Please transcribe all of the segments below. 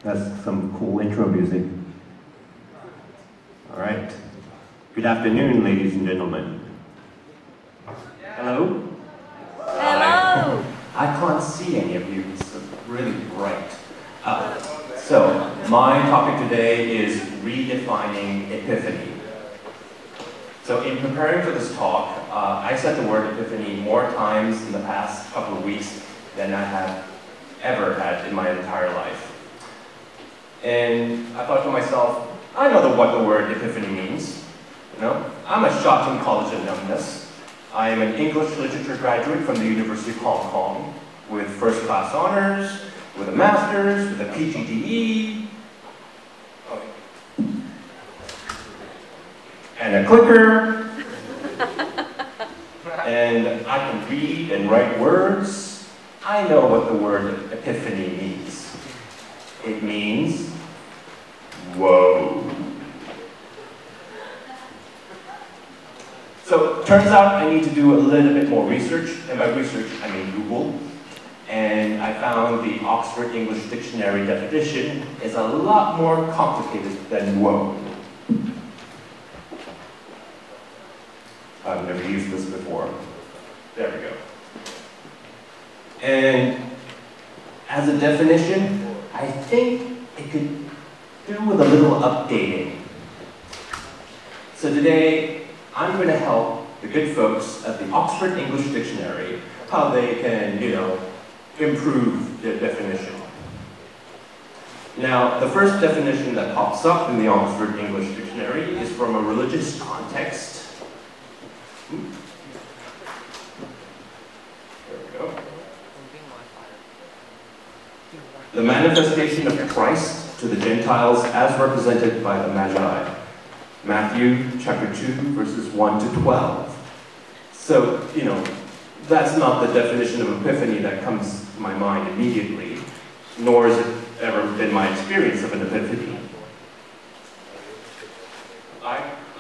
has some cool intro music. All right. Good afternoon, ladies and gentlemen. Hello? Hello! I can't see any of you. It's really bright. So, my topic today is redefining epiphany. So, in preparing for this talk, I said the word epiphany more times in the past couple of weeks than I have ever had in my entire life. And I thought to myself, I know what the word epiphany means. You know, I'm a shot in college alumnus. I am an English literature graduate from the University of Hong Kong with first-class honors, with a master's, with a PGDE, and a clicker, and I can read and write words. I know what the word epiphany means. It means, whoa. So, turns out I need to do a little bit more research, and by research I mean Google, and I found the Oxford English Dictionary definition is a lot more complicated than whoa. I've never used this before. There we go. And as a definition, I think it could do with a little updating. So today, I'm going to help the good folks at the Oxford English Dictionary how they can, improve their definition. Now, the first definition that pops up in the Oxford English Dictionary is from a religious context. There we go. The manifestation of Christ to the Gentiles as represented by the Magi. Matthew chapter 2, verses 1 to 12. So, that's not the definition of epiphany that comes to my mind immediately, nor has it ever been my experience of an epiphany.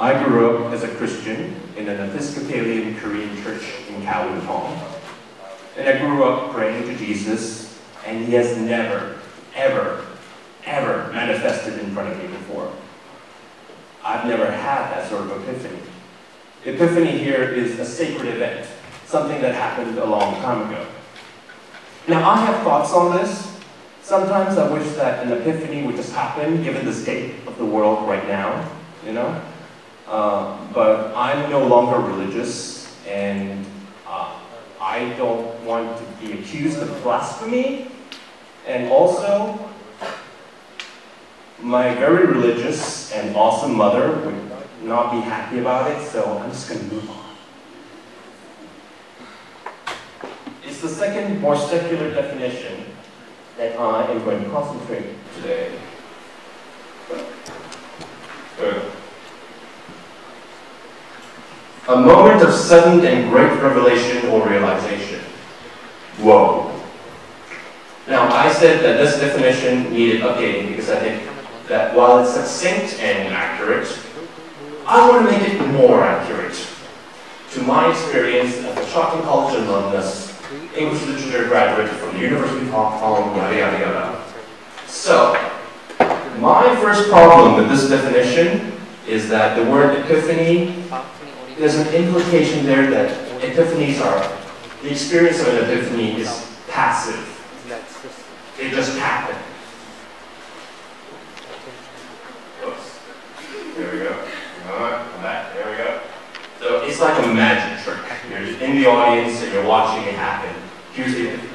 I grew up as a Christian in an Episcopalian Korean church in Kowloon, and I grew up praying to Jesus, and he has never, ever, ever manifested in front of me before. I've never had that sort of epiphany. Epiphany here is a sacred event, something that happened a long time ago. Now, I have thoughts on this. Sometimes I wish that an epiphany would just happen, given the state of the world right now, but I'm no longer religious, and I don't want to be accused of blasphemy, and also, my very religious and awesome mother would not be happy about it, so I'm just going to move on. It's the second, more secular definition that I am going to concentrate today. A moment of sudden and great revelation or realization. Whoa. Now, I said that this definition needed updating because I think that while it's succinct and accurate, I want to make it more accurate to my experience as a Chawton College alumnus, English literature graduate from the University of Hong Kong, yada yada yada. So, my first problem with this definition is that the word epiphany, there's an implication there that epiphanies are, the experience of an epiphany is passive. It just happened. Oops. There we go. Come back. There we go. So it's like a magic trick. You're just in the audience and you're watching it happen. Here's the epiphany.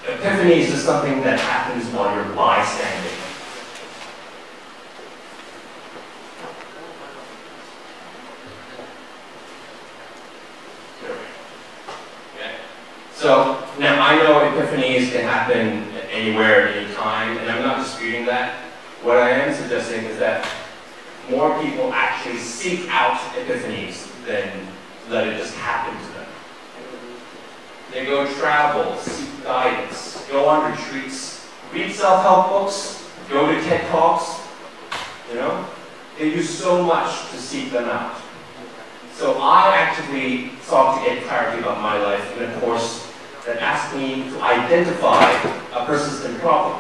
Epiphany is just something that happens while you're bystanding. So, now I know epiphanies can happen anywhere, anytime, and I'm not disputing that. What I am suggesting is that more people actually seek out epiphanies than let it just happen to them. They go travel, seek guidance, go on retreats, read self-help books, go to TED Talks, They do so much to seek them out. So I actively sought to get clarity about my life in a course that asked me to identify a persistent problem.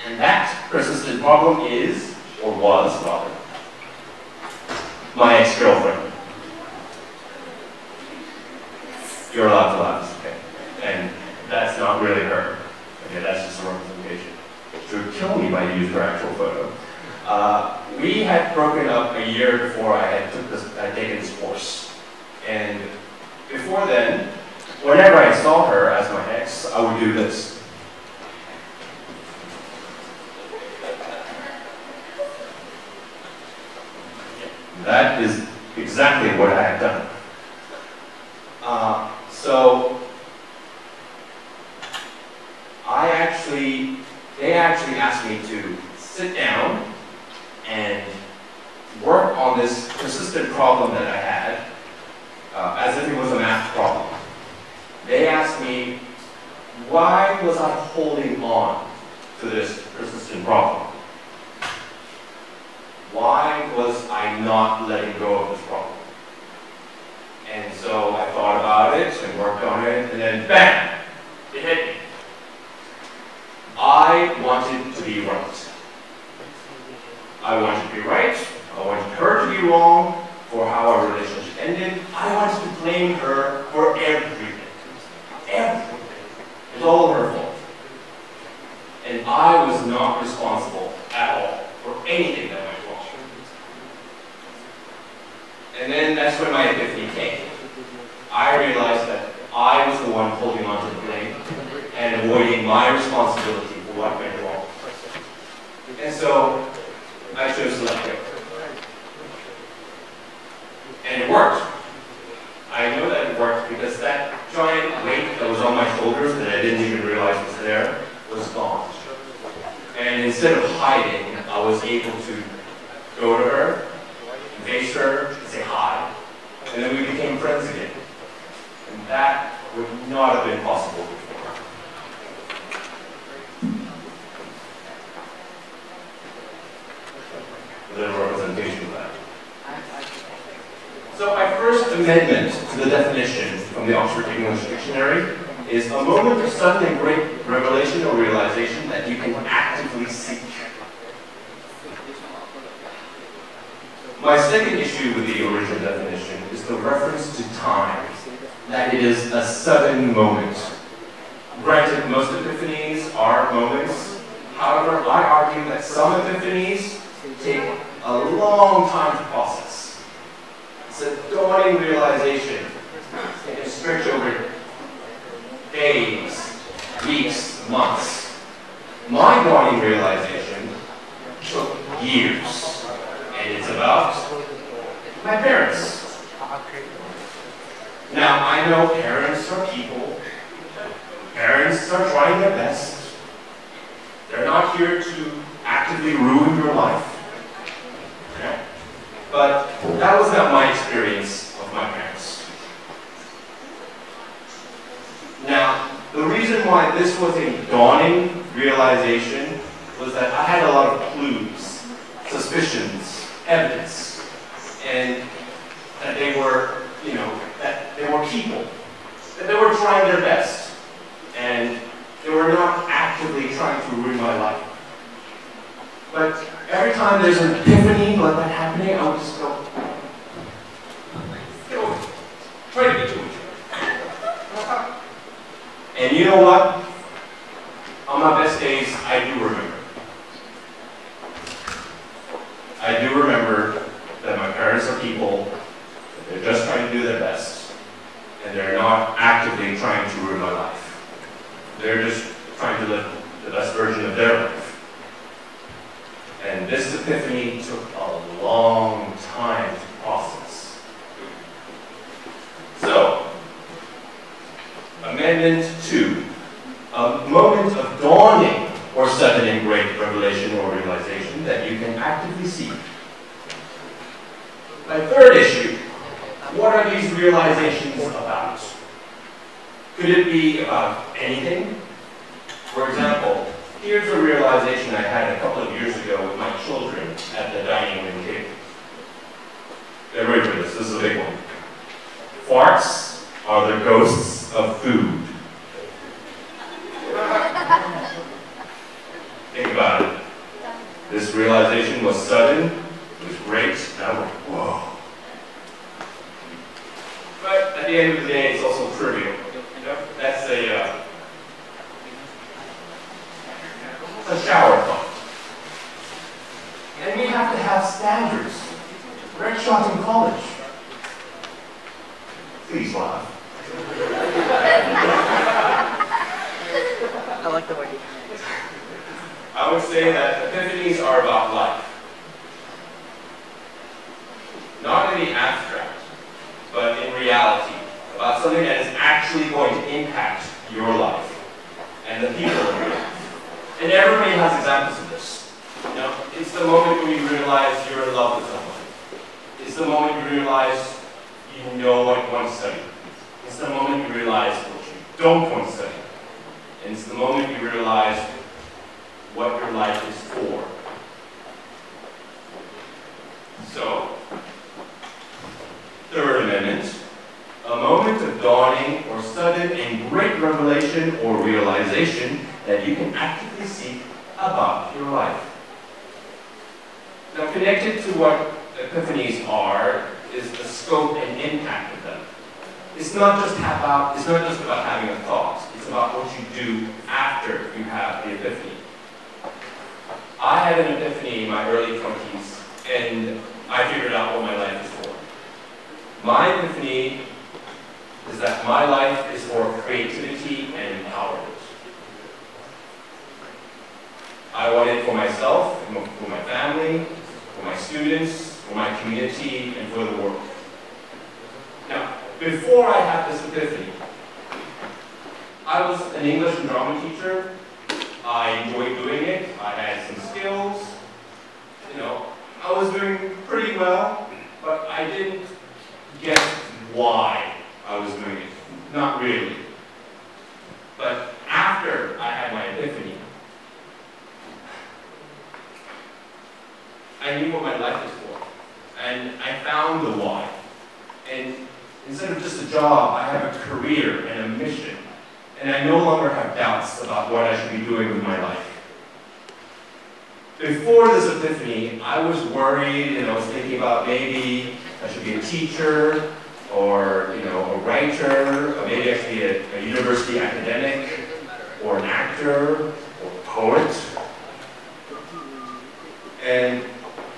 And that persistent problem is, or was rather, my ex-girlfriend. You're allowed to laugh, okay? And that's not really her. Okay, that's just a representation. She would kill me if I used her actual photo. We had broken up a year before I had taken this course. And before then, whenever I saw her as my ex, I would do this. That is exactly what I had done. So they actually asked me to sit down and work on this persistent problem that I had, as if it was a math problem. They asked me, why was I holding on to this persistent problem? Why was I not letting go of this problem? And so I thought about it and worked on it, and then bam, it hit me. I wanted to be right. I wanted to be right. I wanted her to be wrong for how our relationship ended. I wanted to blame her for everything. Everything. It was all her fault. And I was not responsible at all for anything that went wrong. And then that's when my epiphany came. I realized that I was the one holding on to the blame and avoiding my responsibility for what went wrong. And so I chose to let go. And it worked. I know that it worked because that giant weight that was on my shoulders that I didn't even realize was there was gone. And instead of hiding, I was able to go to her, face her, and say hi. And then we became friends again. And that would not have been possible before. A little representation of that. So my first amendment to the definition from the Oxford English Dictionary is a moment of sudden and great revelation or realization that you can actively seek. My second issue with the original definition is the reference to time, that it is a sudden moment. Granted, most epiphanies are moments. However, I argue that some epiphanies take a long time to process. It's a dawning realization. It can stretch over days, weeks, months. My dawning realization took years, and it's about my parents. Now, I know parents are people. Parents are trying their best. They're not here to actively ruin your life. Okay? But that was not my experience of my parents. Now, the reason why this was a dawning realization was that I had a lot of clues, suspicions, evidence, and that they were, that they were people, that they were trying their best, and they were not actively trying to ruin my life. But every time there's an epiphany like that happening, I would just go, get over it. Try to get to it. And you know what? On my best days, I do remember. I do remember that my parents are people, that they're just trying to do their best, and they're not actively trying to ruin my life. They're just trying to live the best version of their life. And this epiphany took a long time to process. So, Amendment 2, a moment of dawning or sudden and great revelation or realization that you can actively seek. My third issue, what are these realizations about? Could it be about anything? For example, here's a realization I had a couple of years ago with my children at the dining room table. Get ready for this. This is a big one. Farts are the ghosts of food. at the end of the day, it's also trivial. That's a shower thought. And we have to have standards. We're at Shotton College. Please laugh. I like the way you... I would say that epiphanies are about life. Not in the abstract, but in reality. About something that is actually going to impact your life and the people in your life. And everybody has examples of this. You know, it's the moment when you realize you're in love with someone. It's the moment you realize you know what you want to study. It's the moment you realize what you don't want to study. And it's the moment you realize what your life is for. So, third amendment, a moment of dawning or sudden and great revelation or realization that you can actively seek about your life. Now, connected to what epiphanies are is the scope and impact of them. It's not just about having a thought. It's about what you do after you have the epiphany. I had an epiphany in my early 20s, and I figured out what my life is for. My epiphany is that my life is for creativity and empowerment. I want it for myself, for my family, for my students, for my community, and for the world. Now, before I had this epiphany, I was an English and drama teacher. I enjoyed doing it. I had some skills. You know, I was doing pretty well, but I didn't get why I was doing it. Not really. But after I had my epiphany, I knew what my life was for. And I found the why. And instead of just a job, I have a career and a mission. And I no longer have doubts about what I should be doing with my life. Before this epiphany, I was worried and I was thinking about maybe I should be a teacher or, you know, a writer, or maybe I should be a university academic or an actor or a poet. And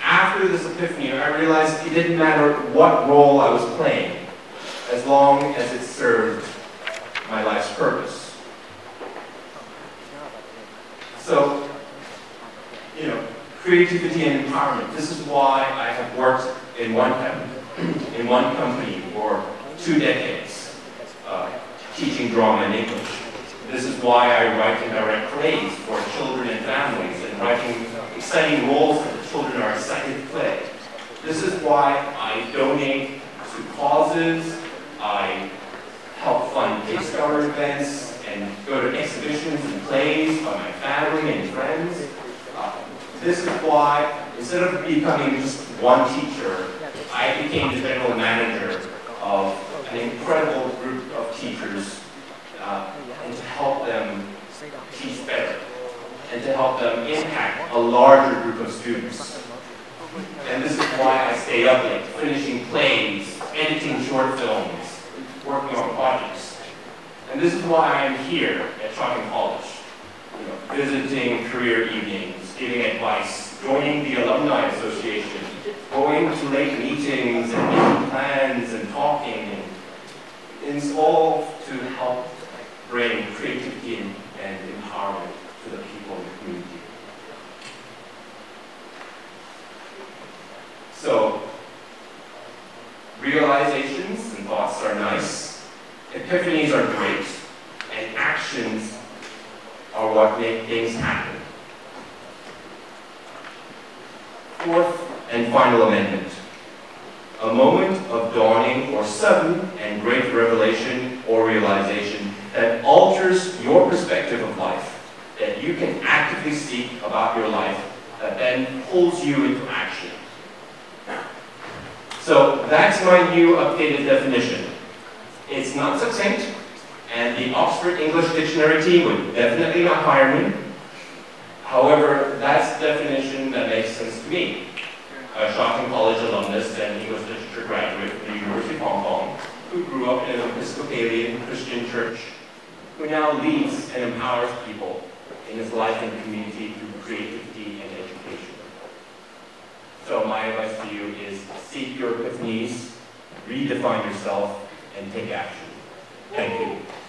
after this epiphany, I realized it didn't matter what role I was playing, as long as it served my life's purpose. So, you know, creativity and empowerment. This is why I have worked in one company for 2 decades, teaching drama and English. This is why I write and direct plays for children and families, and writing exciting roles that the children are excited to play. This is why I donate to causes, I help fund Kickstarter events, and go to exhibitions and plays by my family and friends. This is why, instead of becoming just one teacher, I became the general manager of an incredible group of teachers, and to help them teach better, and to help them impact a larger group of students. And this is why I stay up late, finishing plays, editing short films, working on projects. And this is why I am here at Shotton College, you know, visiting career evenings, giving advice, joining the Alumni Association, going to late meetings and making plans and talking. And it's all to help bring creativity and empowerment to the people in the community. So, realizations and thoughts are nice, epiphanies are great, and actions are what make things happen. Fourth and final amendment. A moment of dawning or sudden and great revelation or realization that alters your perspective of life, that you can actively seek about your life, that then pulls you into action. So that's my new updated definition. It's not succinct, and the Oxford English Dictionary team would definitely not hire me. However, that's the definition that makes sense to me. A Shotton College alumnus and English literature graduate from the University of Hong Kong, who grew up in an Episcopalian Christian church, who now leads and empowers people in his life and community through creativity and education. So my advice to you is seek your epiphanies, redefine yourself, and take action. Thank you.